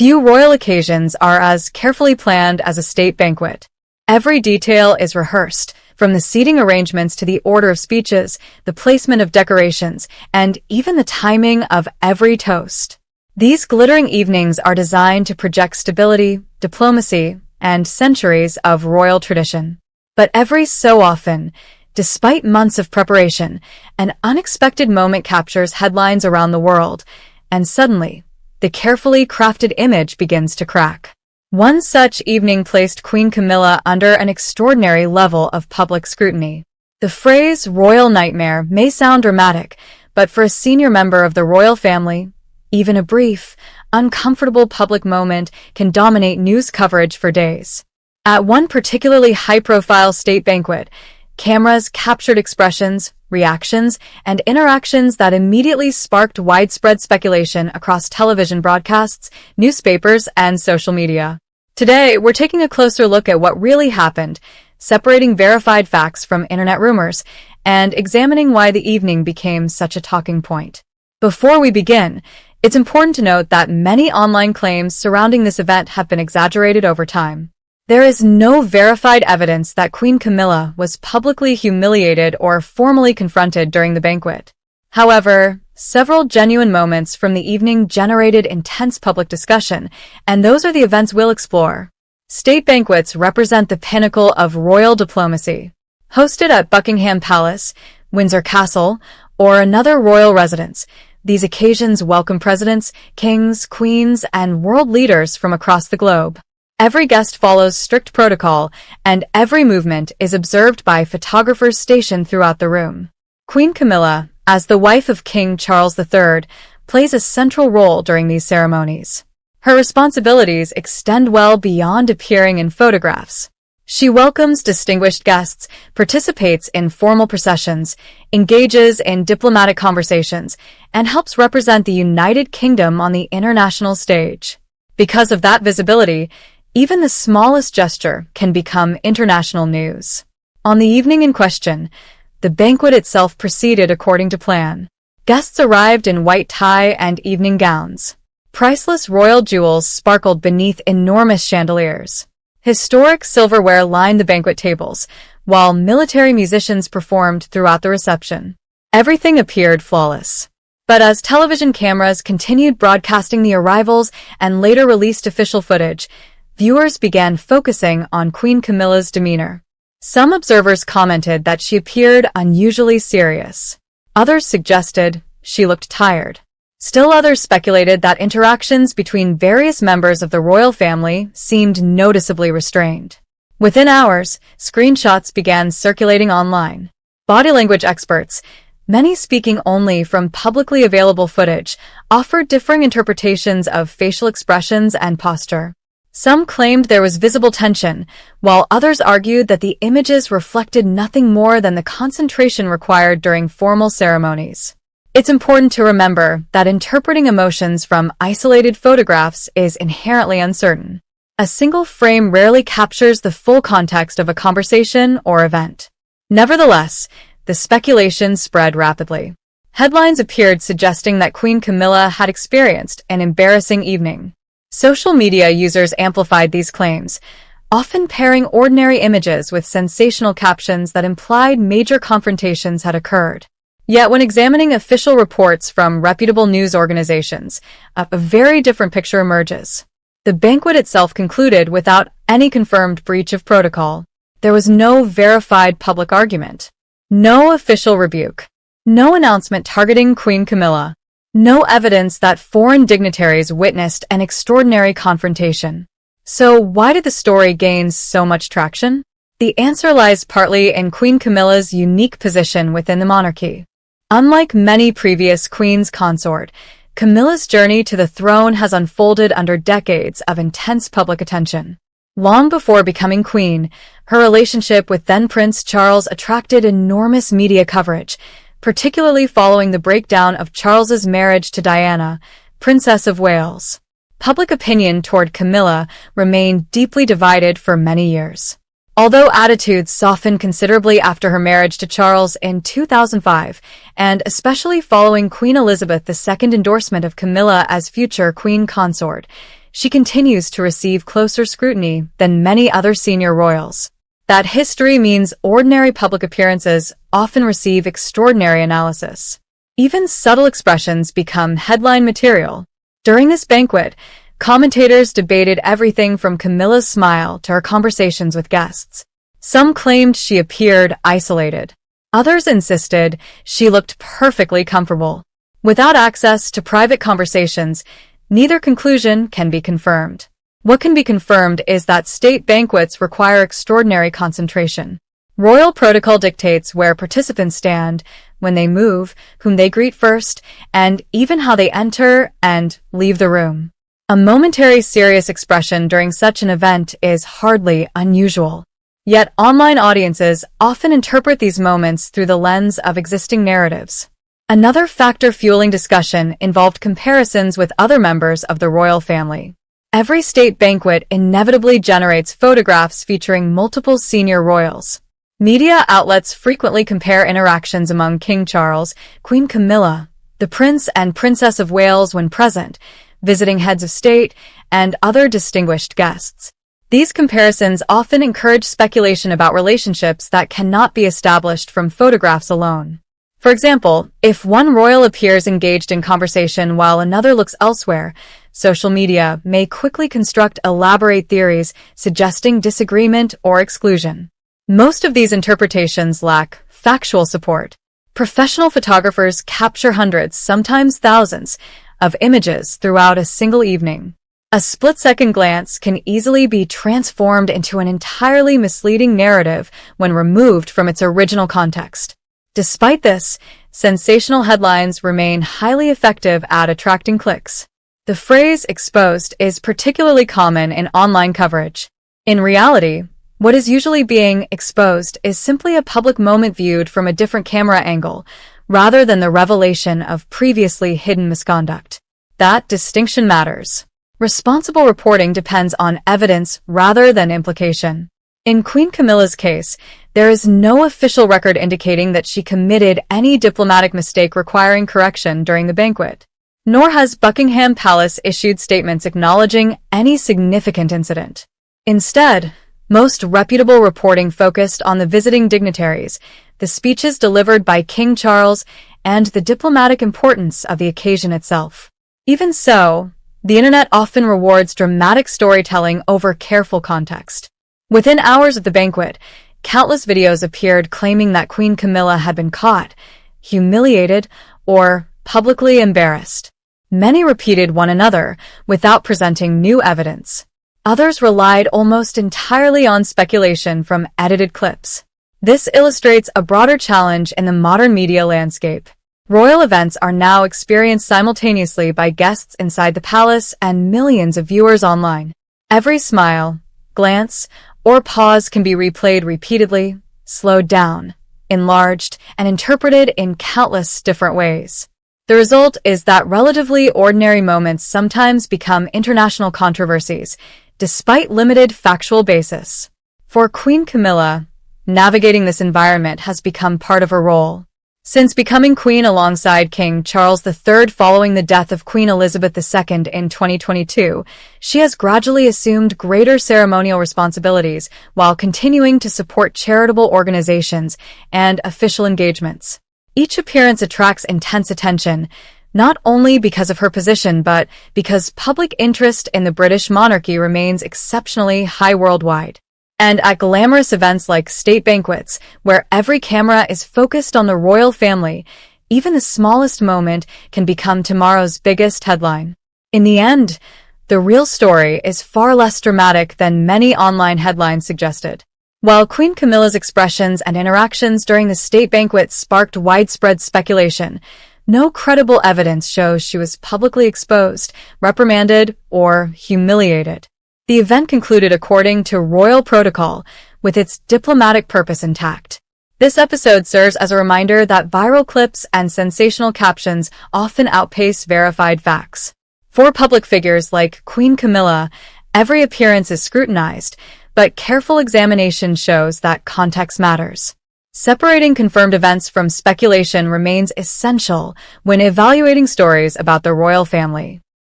Few royal occasions are as carefully planned as a state banquet. Every detail is rehearsed, from the seating arrangements to the order of speeches, the placement of decorations, and even the timing of every toast. These glittering evenings are designed to project stability, diplomacy, and centuries of royal tradition. But every so often, despite months of preparation, an unexpected moment captures headlines around the world, and suddenly, the carefully crafted image begins to crack. One such evening placed Queen Camilla under an extraordinary level of public scrutiny. The phrase royal nightmare may sound dramatic, but for a senior member of the royal family, even a brief, uncomfortable public moment can dominate news coverage for days. At one particularly high-profile state banquet, cameras captured expressions, reactions, and interactions that immediately sparked widespread speculation across television broadcasts, newspapers, and social media. Today, we're taking a closer look at what really happened, separating verified facts from internet rumors, and examining why the evening became such a talking point. Before we begin, it's important to note that many online claims surrounding this event have been exaggerated over time. There is no verified evidence that Queen Camilla was publicly humiliated or formally confronted during the banquet. However, several genuine moments from the evening generated intense public discussion, and those are the events we'll explore. State banquets represent the pinnacle of royal diplomacy. Hosted at Buckingham Palace, Windsor Castle, or another royal residence, these occasions welcome presidents, kings, queens, and world leaders from across the globe. Every guest follows strict protocol, and every movement is observed by photographers stationed throughout the room. Queen Camilla, as the wife of King Charles III, plays a central role during these ceremonies. Her responsibilities extend well beyond appearing in photographs. She welcomes distinguished guests, participates in formal processions, engages in diplomatic conversations, and helps represent the United Kingdom on the international stage. Because of that visibility, even the smallest gesture can become international news. On the evening in question, the banquet itself proceeded according to plan. Guests arrived in white tie and evening gowns. Priceless royal jewels sparkled beneath enormous chandeliers. Historic silverware lined the banquet tables, while military musicians performed throughout the reception. Everything appeared flawless. But as television cameras continued broadcasting the arrivals and later released official footage, viewers began focusing on Queen Camilla's demeanor. Some observers commented that she appeared unusually serious. Others suggested she looked tired. Still others speculated that interactions between various members of the royal family seemed noticeably restrained. Within hours, screenshots began circulating online. Body language experts, many speaking only from publicly available footage, offered differing interpretations of facial expressions and posture. Some claimed there was visible tension, while others argued that the images reflected nothing more than the concentration required during formal ceremonies. It's important to remember that interpreting emotions from isolated photographs is inherently uncertain. A single frame rarely captures the full context of a conversation or event. Nevertheless, the speculation spread rapidly. Headlines appeared suggesting that Queen Camilla had experienced an embarrassing evening. Social media users amplified these claims, often pairing ordinary images with sensational captions that implied major confrontations had occurred. Yet when examining official reports from reputable news organizations, a very different picture emerges. The banquet itself concluded without any confirmed breach of protocol. There was no verified public argument, no official rebuke, no announcement targeting Queen Camilla. No evidence that foreign dignitaries witnessed an extraordinary confrontation. So why did the story gain so much traction? The answer lies partly in Queen Camilla's unique position within the monarchy. Unlike many previous queens consort, Camilla's journey to the throne has unfolded under decades of intense public attention. Long before becoming queen, her relationship with then Prince Charles attracted enormous media coverage, particularly following the breakdown of Charles's marriage to Diana, Princess of Wales. Public opinion toward Camilla remained deeply divided for many years. Although attitudes softened considerably after her marriage to Charles in 2005, and especially following Queen Elizabeth II's endorsement of Camilla as future queen consort, she continues to receive closer scrutiny than many other senior royals. That history means ordinary public appearances often receive extraordinary analysis. Even subtle expressions become headline material. During this banquet, commentators debated everything from Camilla's smile to her conversations with guests. Some claimed she appeared isolated. Others insisted she looked perfectly comfortable. Without access to private conversations, neither conclusion can be confirmed. What can be confirmed is that state banquets require extraordinary concentration. Royal protocol dictates where participants stand, when they move, whom they greet first, and even how they enter and leave the room. A momentary serious expression during such an event is hardly unusual. Yet online audiences often interpret these moments through the lens of existing narratives. Another factor fueling discussion involved comparisons with other members of the royal family. Every state banquet inevitably generates photographs featuring multiple senior royals. Media outlets frequently compare interactions among King Charles, Queen Camilla, the Prince and Princess of Wales when present, visiting heads of state, and other distinguished guests. These comparisons often encourage speculation about relationships that cannot be established from photographs alone. For example, if one royal appears engaged in conversation while another looks elsewhere, social media may quickly construct elaborate theories suggesting disagreement or exclusion. Most of these interpretations lack factual support. Professional photographers capture hundreds, sometimes thousands, of images throughout a single evening. A split-second glance can easily be transformed into an entirely misleading narrative when removed from its original context. Despite this, sensational headlines remain highly effective at attracting clicks. The phrase "exposed" is particularly common in online coverage. In reality, what is usually being exposed is simply a public moment viewed from a different camera angle, rather than the revelation of previously hidden misconduct. That distinction matters. Responsible reporting depends on evidence rather than implication. In Queen Camilla's case, there is no official record indicating that she committed any diplomatic mistake requiring correction during the banquet. Nor has Buckingham Palace issued statements acknowledging any significant incident. Instead, most reputable reporting focused on the visiting dignitaries, the speeches delivered by King Charles, and the diplomatic importance of the occasion itself. Even so, the internet often rewards dramatic storytelling over careful context. Within hours of the banquet, countless videos appeared claiming that Queen Camilla had been caught, humiliated, or publicly embarrassed. Many repeated one another without presenting new evidence. Others relied almost entirely on speculation from edited clips. This illustrates a broader challenge in the modern media landscape. Royal events are now experienced simultaneously by guests inside the palace and millions of viewers online. Every smile, glance, or pause can be replayed repeatedly, slowed down, enlarged, and interpreted in countless different ways. The result is that relatively ordinary moments sometimes become international controversies, despite limited factual basis. For Queen Camilla, navigating this environment has become part of her role. Since becoming queen alongside King Charles III following the death of Queen Elizabeth II in 2022, she has gradually assumed greater ceremonial responsibilities while continuing to support charitable organizations and official engagements. Each appearance attracts intense attention, not only because of her position but because public interest in the British monarchy remains exceptionally high worldwide. And at glamorous events like state banquets, where every camera is focused on the royal family, even the smallest moment can become tomorrow's biggest headline. In the end, the real story is far less dramatic than many online headlines suggested. While Queen Camilla's expressions and interactions during the state banquet sparked widespread speculation, no credible evidence shows she was publicly exposed, reprimanded, or humiliated. The event concluded according to royal protocol, with its diplomatic purpose intact. This episode serves as a reminder that viral clips and sensational captions often outpace verified facts. For public figures like Queen Camilla, every appearance is scrutinized, but careful examination shows that context matters. Separating confirmed events from speculation remains essential when evaluating stories about the royal family.